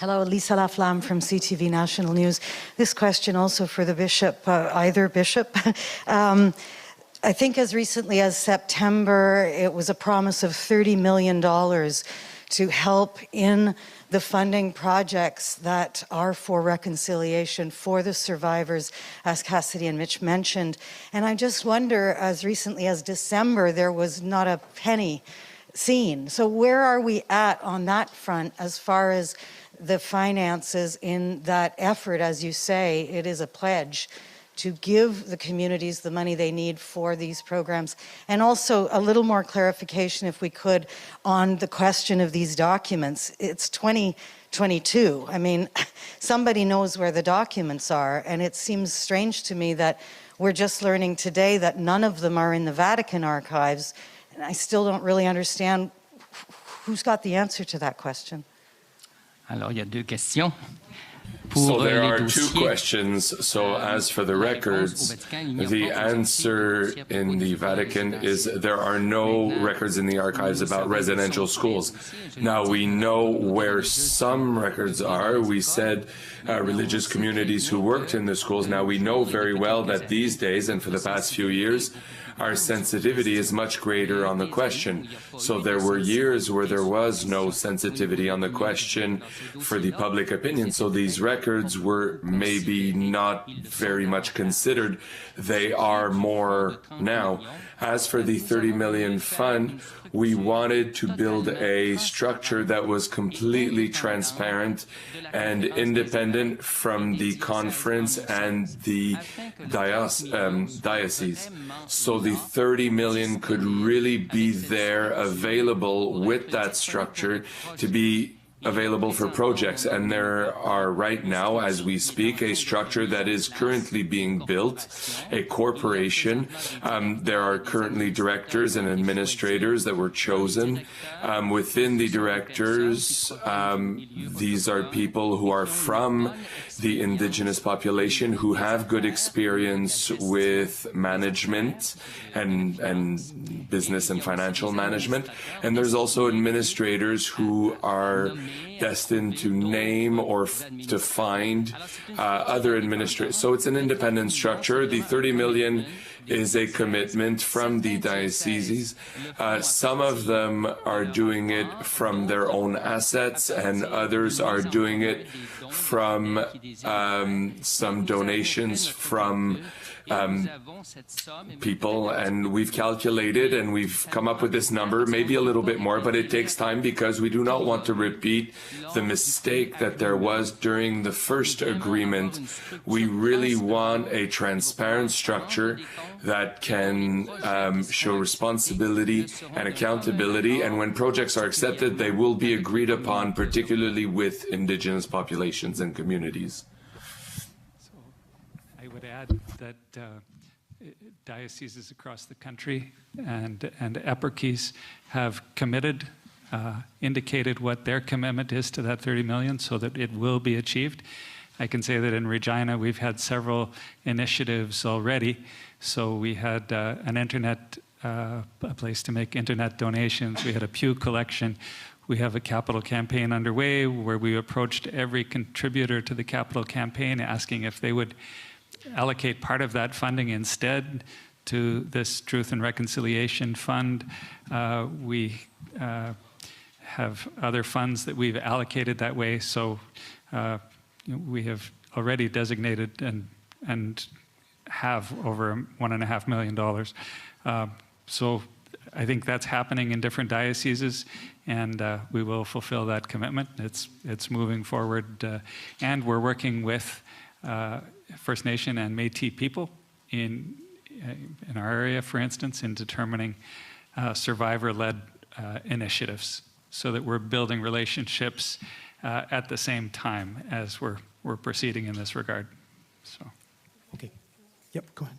Hello, Lisa LaFlamme from CTV National News. This question also for the Bishop, either Bishop. I think as recently as September, it was a promise of $30 million to help in the funding projects that are for reconciliation for the survivors, as Cassidy and Mitch mentioned. And I just wonder, as recently as December, there was not a penny seen. So where are we at on that front as far as the finances in that effort? As you say, it is a pledge to give the communities the money they need for these programs. And also a little more clarification, if we could, on the question of these documents. It's 2022. I mean, somebody knows where the documents are, and it seems strange to me that we're just learning today that none of them are in the Vatican archives, and I still don't really understand who's got the answer to that question. Alors, il y a deux questions. So there are two questions. So as for the records, the answer in the Vatican is there are no records in the archives about residential schools. Now, we know where some records are. We said religious communities who worked in the schools. Now, we know very well that these days and for the past few years, our sensitivity is much greater on the question. So there were years where there was no sensitivity on the question for the public opinion. So these records were maybe not very much considered. They are more now. As for the 30 million fund, we wanted to build a structure that was completely transparent and independent from the conference and the diocese. So the 30 million could really be there available with that structure to be available for projects. And there are right now, as we speak, a structure that is currently being built, a corporation. There are currently directors and administrators that were chosen. Within the directors, these are people who are from the indigenous population who have good experience with management and business and financial management. And there's also administrators who are destined to name or to find other administrators. So it's an independent structure. The 30 million is a commitment from the dioceses. Some of them are doing it from their own assets, and others are doing it from some donations from people, and we've calculated and we've come up with this number, maybe a little bit more, but it takes time because we do not want to repeat the mistake that there was during the first agreement. We really want a transparent structure that can show responsibility and accountability, and when projects are accepted, they will be agreed upon, particularly with indigenous populations and communities. I would add that dioceses across the country and eparchies have committed, indicated what their commitment is to that 30 million so that it will be achieved. I can say that in Regina, we've had several initiatives already. So we had an internet, a place to make internet donations. We had a pew collection. We have a capital campaign underway where we approached every contributor to the capital campaign asking if they would allocate part of that funding instead to this Truth and Reconciliation Fund. We have other funds that we've allocated that way. So we have already designated and have over $1.5 million. So I think that's happening in different dioceses, and we will fulfill that commitment. It's moving forward, and we're working with First Nation and Métis people in our area, for instance, in determining survivor-led initiatives, so that we're building relationships at the same time as we're proceeding in this regard. So, okay, yep, go ahead.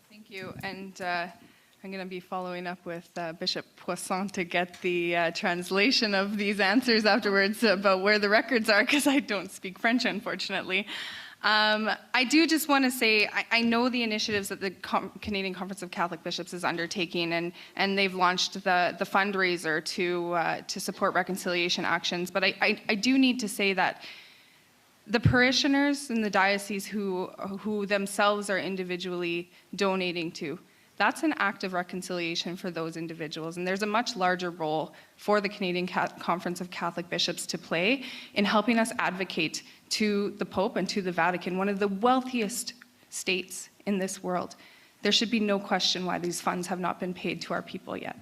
Thank you, and I'm going to be following up with Bishop Poisson to get the translation of these answers afterwards about where the records are, because I don't speak French, unfortunately. I do just want to say, I know the initiatives that the Canadian Conference of Catholic Bishops is undertaking, and they've launched the fundraiser to support reconciliation actions. But I do need to say that the parishioners in the diocese who themselves are individually donating to, that's an act of reconciliation for those individuals. And there's a much larger role for the Canadian Conference of Catholic Bishops to play in helping us advocate to the Pope and to the Vatican, one of the wealthiest states in this world. There should be no question why these funds have not been paid to our people yet.